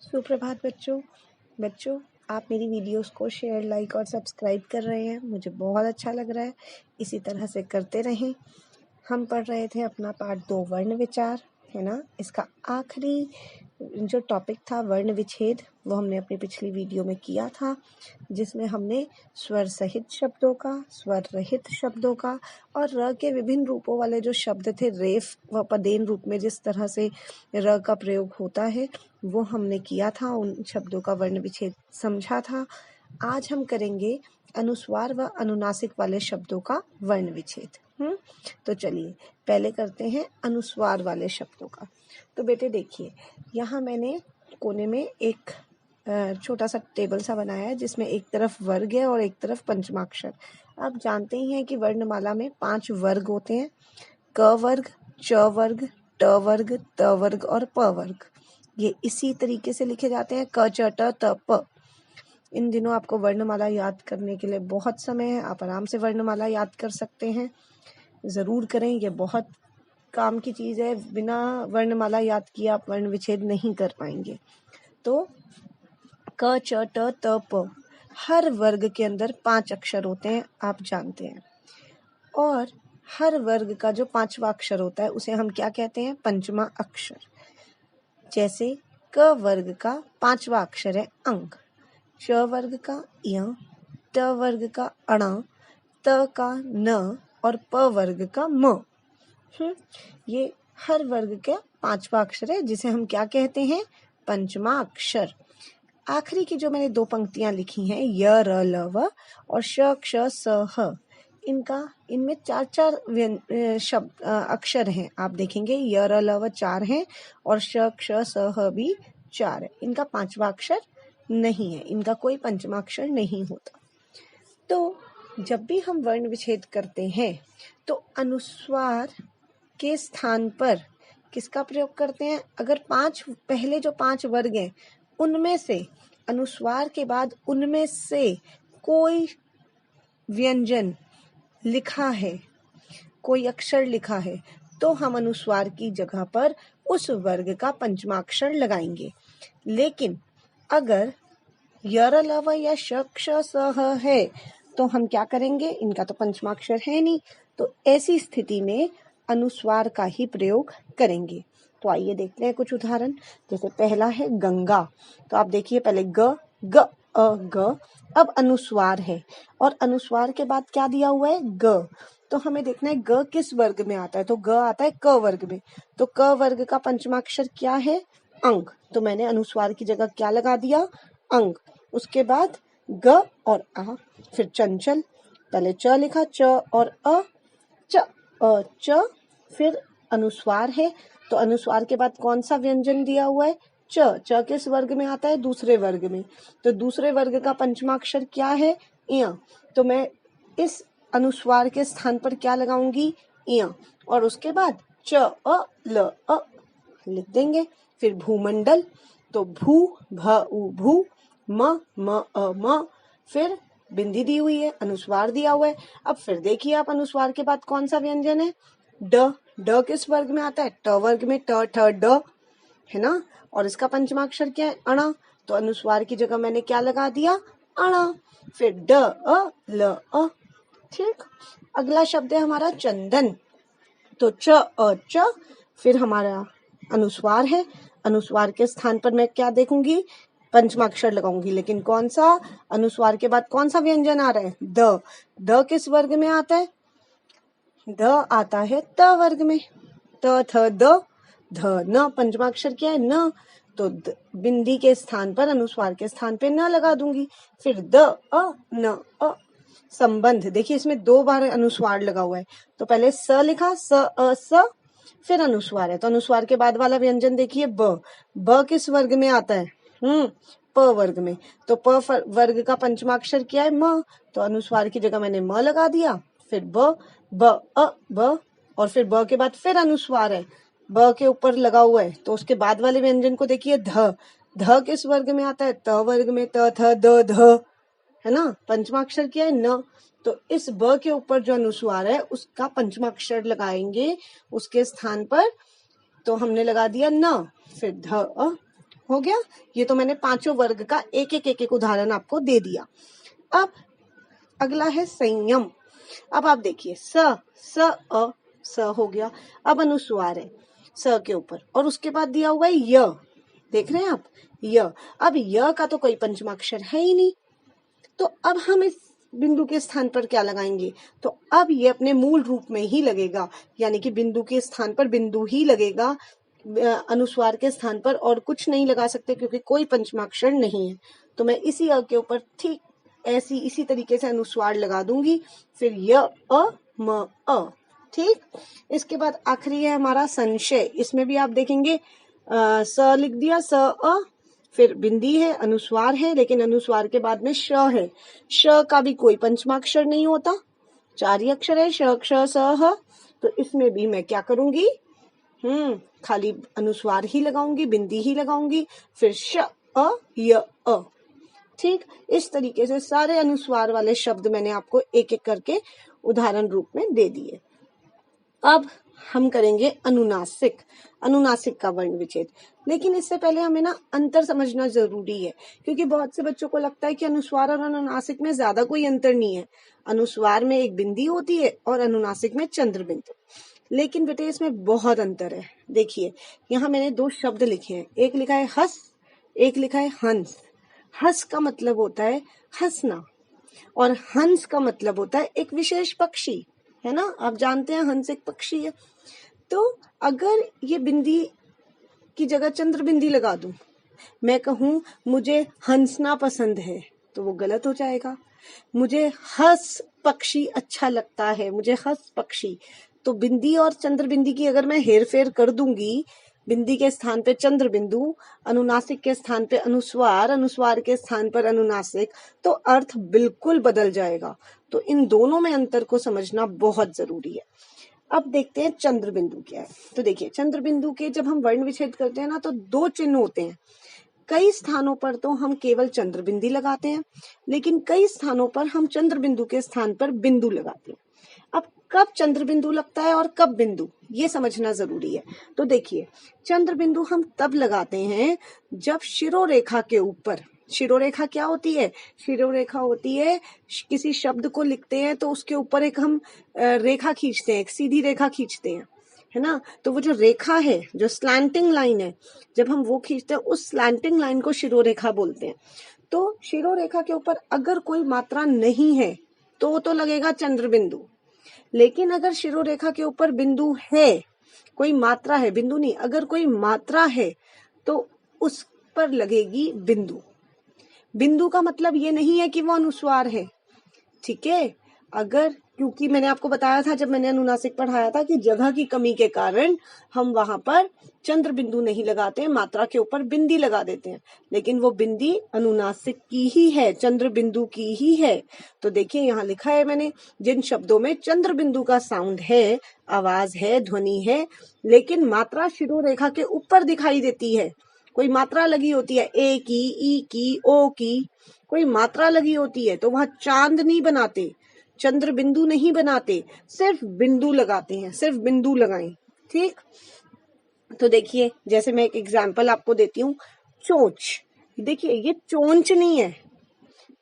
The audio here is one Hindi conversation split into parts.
सुप्रभात बच्चों। बच्चों, आप मेरी वीडियोस को शेयर, लाइक और सब्सक्राइब कर रहे हैं, मुझे बहुत अच्छा लग रहा है। इसी तरह से करते रहें। हम पढ़ रहे थे अपना पार्ट 2 वर्ण विचार, है ना। इसका आखिरी जो टॉपिक था वर्ण विच्छेद, वो हमने अपनी पिछली वीडियो में किया था, जिसमें हमने स्वर सहित शब्दों का, स्वर रहित शब्दों का और र के विभिन्न रूपों वाले जो शब्द थे, रेफ व पदेन रूप में जिस तरह से र का प्रयोग होता है, वो हमने किया था। उन शब्दों का वर्ण विच्छेद समझा था। आज हम करेंगे अनुस्वार व अनुनासिक वाले शब्दों का वर्ण विच्छेद। तो चलिए पहले करते हैं अनुस्वार वाले शब्दों का। तो बेटे देखिए, यहाँ मैंने कोने में एक छोटा सा टेबल सा बनाया है, जिसमें एक तरफ वर्ग है और एक तरफ पंचमाक्षर। आप जानते ही हैं कि वर्णमाला में 5 वर्ग होते हैं: क वर्ग, च वर्ग, ट वर्ग, त वर्ग और प वर्ग। ये इसी तरीके से लिखे जाते हैं, क च ट त प। इन दिनों आपको वर्णमाला याद करने के लिए बहुत समय है, आप आराम से वर्णमाला याद कर सकते हैं। ज़रूर करें, ये बहुत काम की चीज़ है। बिना वर्णमाला याद किए आप वर्ण विच्छेद नहीं कर पाएंगे। तो क च ट त प, हर वर्ग के अंदर 5 अक्षर होते हैं, आप जानते हैं। और हर वर्ग का जो 5वां अक्षर होता है उसे हम क्या कहते हैं? पंचमा अक्षर। जैसे क वर्ग का 5वां अक्षर है अंक, च वर्ग का य, ट वर्ग का अण, त का न और प वर्ग का म। ये हर वर्ग का 5वां अक्षर है, जिसे हम क्या कहते हैं? पंचमा अक्षर। आखिरी की जो मैंने 2 पंक्तियां लिखी हैं, य र ल व और श क्ष स ह, इनमें 4 शब्द अक्षर हैं। आप देखेंगे य र ल व 4 हैं और श क्ष स ह भी 4 है। इनका 5वां अक्षर नहीं है, इनका कोई पंचमा अक्षर नहीं होता। तो जब भी हम वर्ण विच्छेद करते हैं तो अनुस्वार के स्थान पर किसका प्रयोग करते हैं? अगर पहले जो 5 वर्ग हैं उनमें से अनुस्वार के बाद उनमें से कोई व्यंजन लिखा है, कोई अक्षर लिखा है, तो हम अनुस्वार की जगह पर उस वर्ग का पंचमाक्षर लगाएंगे। लेकिन अगर य र ल व या श क्ष स ह है तो हम क्या करेंगे? इनका तो पंचमाक्षर है नहीं, तो ऐसी स्थिति में अनुस्वार का ही प्रयोग करेंगे। तो आइए देखते हैं कुछ उदाहरण। जैसे पहला है गंगा, तो आप देखिए पहले ग ग अ ग, अब अनुस्वार है और अनुस्वार के बाद क्या दिया हुआ है? ग। तो हमें देखना है ग किस वर्ग में आता है, तो ग आता है क वर्ग में। तो क वर्ग का पंचमाक्षर क्या है? अंक। तो मैंने अनुस्वार की जगह क्या लगा दिया? अंक। उसके बाद ग और आ, फिर चंचल, पहले च लिखा, च और अ, च, फिर अनुस्वार है, तो अनुस्वार के बाद कौन सा व्यंजन दिया हुआ है? च किस वर्ग में आता है? दूसरे वर्ग में। तो दूसरे वर्ग का पंचमाक्षर क्या है? इया। तो मैं इस अनुस्वार के स्थान पर क्या लगाऊंगी? इया। और उसके बाद च अ ल अ लिख देंगे। फिर भूमंडल, तो भू भ उ भू, म अ म, फिर बिंदी दी हुई है, अनुस्वार दिया हुआ है। अब फिर देखिए आप, अनुस्वार के बाद कौन सा व्यंजन है? ड। ड किस वर्ग में आता है? ट वर्ग में। ट ठ ड, है ना। और इसका पंचमाक्षर क्या है? अण। तो अनुस्वार की जगह मैंने क्या लगा दिया? अण। फिर ड अ ल अ। ठीक। अगला शब्द है हमारा चंदन, तो च अ च, फिर हमारा अनुस्वार है। अनुस्वार के स्थान पर मैं क्या देखूंगी? पंचमाक्षर लगाऊंगी। लेकिन कौन सा? अनुस्वार के बाद कौन सा व्यंजन आ रहा है? द। द किस वर्ग में आता है? द आता है त वर्ग में। त थ द, ध न, पंचमाक्षर क्या है? न। तो बिंदी के स्थान पर, अनुस्वार के स्थान पे न लगा दूंगी। फिर द अ न अ। संबंध, देखिए इसमें 2 बार अनुस्वार लगा हुआ है। तो पहले स लिखा, स अ स, फिर अनुस्वार है, तो अनुस्वार के बाद वाला व्यंजन देखिए ब। ब किस वर्ग में आता है? प वर्ग में। तो प वर्ग का पंचमाक्षर क्या है? म। तो अनुस्वार की जगह मैंने म लगा दिया। फिर ब अ ब, और फिर ब के बाद फिर अनुस्वार है, ब के ऊपर लगा हुआ है, तो उसके बाद वाले व्यंजन को देखिए ध। ध किस वर्ग में आता है? त वर्ग में। त थ द ध, है ना। पंचमाक्षर क्या है? न। तो इस ब के ऊपर जो अनुस्वार है उसका पंचमाक्षर लगाएंगे उसके स्थान पर, तो हमने लगा दिया न। फिर ध अ, हो गया। ये तो मैंने पांचों वर्ग का एक एक उदाहरण आपको दे दिया। अब अगला है संयम। अब आप देखिए स हो गया। अब अनुस्वार है स के ऊपर और उसके बाद दिया हुआ है य, देख रहे हैं आप, य। अब य का तो कोई पंचमाक्षर है ही नहीं, तो अब हम इस बिंदु के स्थान पर क्या लगाएंगे? तो अब ये अपने मूल रूप में ही लगेगा, यानी कि बिंदु के स्थान पर बिंदु ही लगेगा, अनुस्वार के स्थान पर और कुछ नहीं लगा सकते क्योंकि कोई पंचमाक्षर नहीं है। तो मैं इसी अ के ऊपर ठीक इसी तरीके से अनुस्वार लगा दूंगी, फिर य अ म अ। ठीक, इसके बाद आखिरी है हमारा संशय। इसमें भी आप देखेंगे स लिख दिया, स अ, फिर बिंदी है, अनुस्वार है, लेकिन अनुस्वार के बाद में श है। श का भी कोई पंचमाक्षर नहीं होता, 4 ही अक्षर है, श क्ष स ह। तो इसमें भी मैं क्या करूंगी? खाली अनुस्वार ही लगाऊंगी, बिंदी ही लगाऊंगी, फिर श अ य अ। ठीक, इस तरीके से सारे अनुस्वार वाले शब्द मैंने आपको एक एक करके उदाहरण रूप में दे दिए। अब हम करेंगे अनुनासिक का वर्ण विच्छेद। लेकिन इससे पहले हमें ना अंतर समझना जरूरी है, क्योंकि बहुत से बच्चों को लगता है कि अनुस्वार और अनुनासिक में ज्यादा कोई अंतर नहीं है। अनुस्वार में एक बिंदी होती है और अनुनासिक में चंद्र बिंदु, लेकिन बेटे इसमें बहुत अंतर है। देखिए यहाँ मैंने 2 शब्द लिखे हैं, एक लिखा है हस, एक लिखा है हंस। हस का मतलब होता है हंसना और हंस का मतलब होता है एक विशेष पक्षी, है ना, आप जानते हैं हंस एक पक्षी है। तो अगर ये बिंदी की जगह चंद्र बिंदी लगा दूं, मैं कहूं मुझे हंसना पसंद है, तो वो गलत हो जाएगा। मुझे हंस पक्षी अच्छा लगता है, मुझे हंस पक्षी, तो बिंदी और चंद्र बिंदी की अगर मैं हेर फेर कर दूंगी, बिंदी के स्थान पे चंद्र बिंदु, अनुनासिक के स्थान पे अनुस्वार, अनुस्वार के स्थान पर अनुनासिक, तो अर्थ बिल्कुल बदल जाएगा। तो इन दोनों में अंतर को समझना बहुत जरूरी है। अब देखते हैं चंद्र बिंदु क्या है। तो देखिए चंद्र बिंदु के जब हम वर्ण विच्छेद करते हैं ना, तो 2 चिन्ह होते हैं। कई स्थानों पर तो हम केवल चंद्र बिंदी लगाते हैं, लेकिन कई स्थानों पर हम चंद्र बिंदु के स्थान पर बिंदु लगाते हैं। अब कब चंद्र बिंदु लगता है और कब बिंदु, ये समझना जरूरी है। तो देखिए चंद्र बिंदु हम तब लगाते हैं जब शिरोरेखा के ऊपर, शिरोरेखा क्या होती है? शिरोरेखा होती है किसी शब्द को लिखते हैं तो उसके ऊपर एक हम रेखा खींचते हैं, एक सीधी रेखा खींचते हैं, है ना। तो वो जो रेखा है, जो स्लैंटिंग लाइन है, जब हम वो खींचते हैं उस स्लैंटिंग लाइन को शिरोरेखा बोलते हैं। तो शिरोरेखा के ऊपर अगर कोई मात्रा नहीं है तो लगेगा चंद्र बिंदु, लेकिन अगर शिरोरेखा के ऊपर बिंदु है, कोई मात्रा है, बिंदु नहीं, अगर कोई मात्रा है तो उस पर लगेगी बिंदु। बिंदु का मतलब ये नहीं है कि वो अनुस्वार है, ठीक है। अगर, क्योंकि मैंने आपको बताया था जब मैंने अनुनासिक पढ़ाया था कि जगह की कमी के कारण हम वहां पर चंद्र बिंदु नहीं लगाते, मात्रा के ऊपर बिंदी लगा देते हैं, लेकिन वो बिंदी अनुनासिक की ही है, चंद्र बिंदु की ही है। तो देखिए यहाँ लिखा है मैंने, जिन शब्दों में चंद्र बिंदु का साउंड है, आवाज है, ध्वनि है, लेकिन मात्रा शिरोरेखा के ऊपर दिखाई देती है, कोई मात्रा लगी होती है, ए की, ई की, ओ की, कोई मात्रा लगी होती है, तो वह चांद नहीं बनाते, चंद्र बिंदु नहीं बनाते, सिर्फ बिंदु लगाते हैं, सिर्फ बिंदु लगाएं। ठीक, तो देखिए जैसे मैं एक एग्जांपल आपको देती हूँ, चोंच। देखिए ये चोंच नहीं है,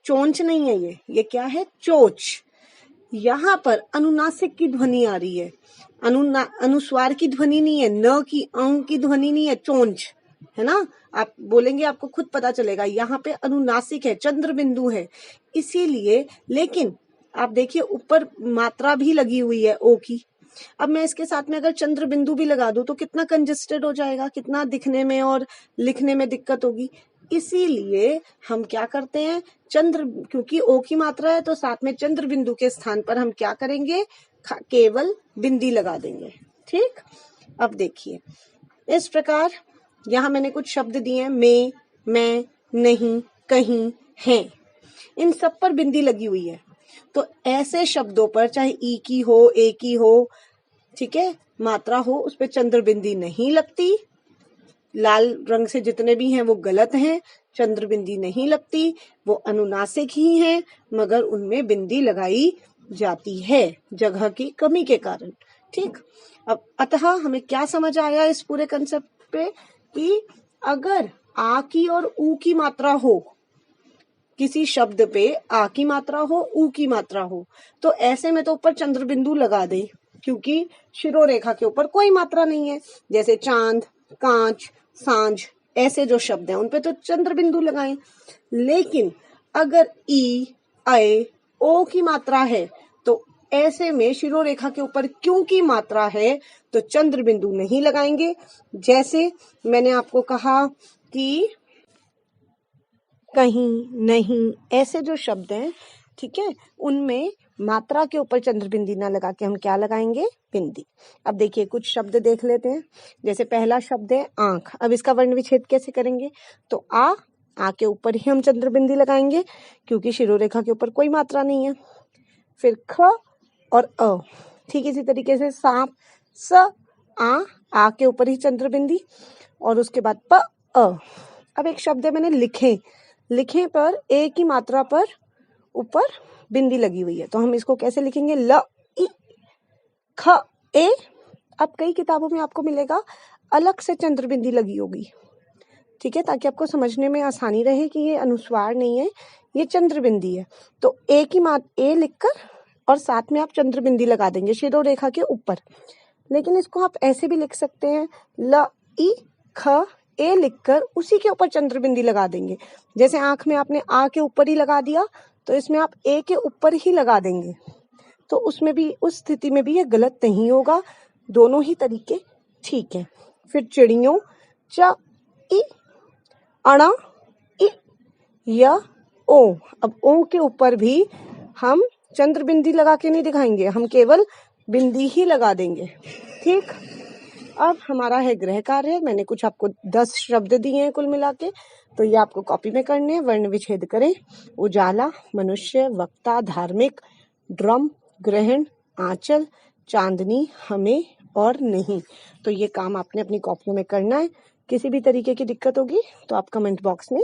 चोंच नहीं है, ये क्या है? चोच। यहाँ पर अनुनासिक की ध्वनि आ रही है, अनुस्वार की ध्वनि नहीं है, न की, अंग की ध्वनि नहीं है, चोंच, है ना। आप बोलेंगे आपको खुद पता चलेगा, यहाँ पे अनुनासिक है, चंद्र बिंदु है, इसीलिए। लेकिन आप देखिए ऊपर मात्रा भी लगी हुई है ओ की। अब मैं इसके साथ में अगर चंद्र बिंदु भी लगा दूं तो कितना कंजेस्टेड हो जाएगा, कितना दिखने में और लिखने में दिक्कत होगी। इसीलिए हम क्या करते हैं, चंद्र, क्योंकि ओ की मात्रा है तो साथ में चंद्र बिंदु के स्थान पर हम क्या करेंगे, केवल बिंदी लगा देंगे। ठीक, अब देखिए इस प्रकार यहाँ मैंने कुछ शब्द दिए हैं, में, मैं, नहीं, कहीं, हैं, इन सब पर बिंदी लगी हुई है। तो ऐसे शब्दों पर चाहे ई की हो, ए की हो, ठीक है, मात्रा हो, उस पर चंद्र बिंदी नहीं लगती। लाल रंग से जितने भी हैं वो गलत हैं, चंद्र बिंदी नहीं लगती, वो अनुनासिक ही हैं, मगर उनमें बिंदी लगाई जाती है जगह की कमी के कारण। ठीक, अब अतः हमें क्या समझ आया इस पूरे कंसेप्ट पे कि अगर आ की और ऊ की मात्रा हो, किसी शब्द पे आ की मात्रा हो, ऊ की मात्रा हो, तो ऐसे में तो ऊपर चंद्र बिंदु लगा दे, क्योंकि शिरोरेखा के ऊपर कोई मात्रा नहीं है। जैसे चांद, कांच, सांझ, ऐसे जो शब्द हैं उन पे तो चंद्र बिंदु लगाएं। लेकिन अगर ई, अ, ओ की मात्रा है तो ऐसे में शिरोरेखा के ऊपर क्यों की मात्रा है तो चंद्र बिंदु नहीं लगाएंगे। जैसे मैंने आपको कहा कि कहीं, नहीं, ऐसे जो शब्द हैं, ठीक है, उनमें मात्रा के ऊपर चंद्र बिंदी ना लगा के हम क्या लगाएंगे, बिंदी। अब देखिए कुछ शब्द देख लेते हैं। जैसे पहला शब्द है आंख। अब इसका वर्ण विच्छेद कैसे करेंगे, तो आ के ऊपर ही हम चंद्र बिंदी लगाएंगे, क्योंकि शिरोरेखा के ऊपर कोई मात्रा नहीं है। फिर ख और अ, ठीक इसी तरीके से सांप, स, आ के ऊपर ही चंद्र बिंदी, और उसके बाद प, अ। अब एक शब्द है मैंने लिखे पर ए की मात्रा पर ऊपर बिंदी लगी हुई है, तो हम इसको कैसे लिखेंगे, ल, इ, ख, ए। अब कई किताबों में आपको मिलेगा अलग से चंद्र बिंदी लगी होगी, ठीक है, ताकि आपको समझने में आसानी रहे कि ये अनुस्वार नहीं है, ये चंद्र बिंदी है। तो ए लिखकर और साथ में आप चंद्र बिंदी लगा देंगे शिरोरेखा के ऊपर। लेकिन इसको आप ऐसे भी लिख सकते हैं, ल, इ, ख, ए लिखकर उसी के ऊपर चंद्र बिंदी लगा देंगे। जैसे आंख में आपने आ के ऊपर ही लगा दिया, तो इसमें आप ए के ऊपर ही लगा देंगे, तो उसमें भी, उस स्थिति में भी ये गलत नहीं होगा। दोनों ही तरीके ठीक है। फिर चिड़ियों, च, इ, अणा, इ, य, ओ। अब ओ के ऊपर भी हम चंद्र बिंदी लगा के नहीं दिखाएंगे, हम केवल बिंदी ही लगा देंगे, ठीक। अब हमारा है गृह कार्य। मैंने कुछ आपको 10 शब्द दिए हैं कुल मिला के, तो ये आपको कॉपी में करने हैं। वर्ण विच्छेद करें। उजाला, मनुष्य, वक्ता, धार्मिक, ड्रम, ग्रहण, आंचल, चांदनी, हमें और नहीं। तो ये काम आपने अपनी कॉपियों में करना है। किसी भी तरीके की दिक्कत होगी तो आप कमेंट बॉक्स में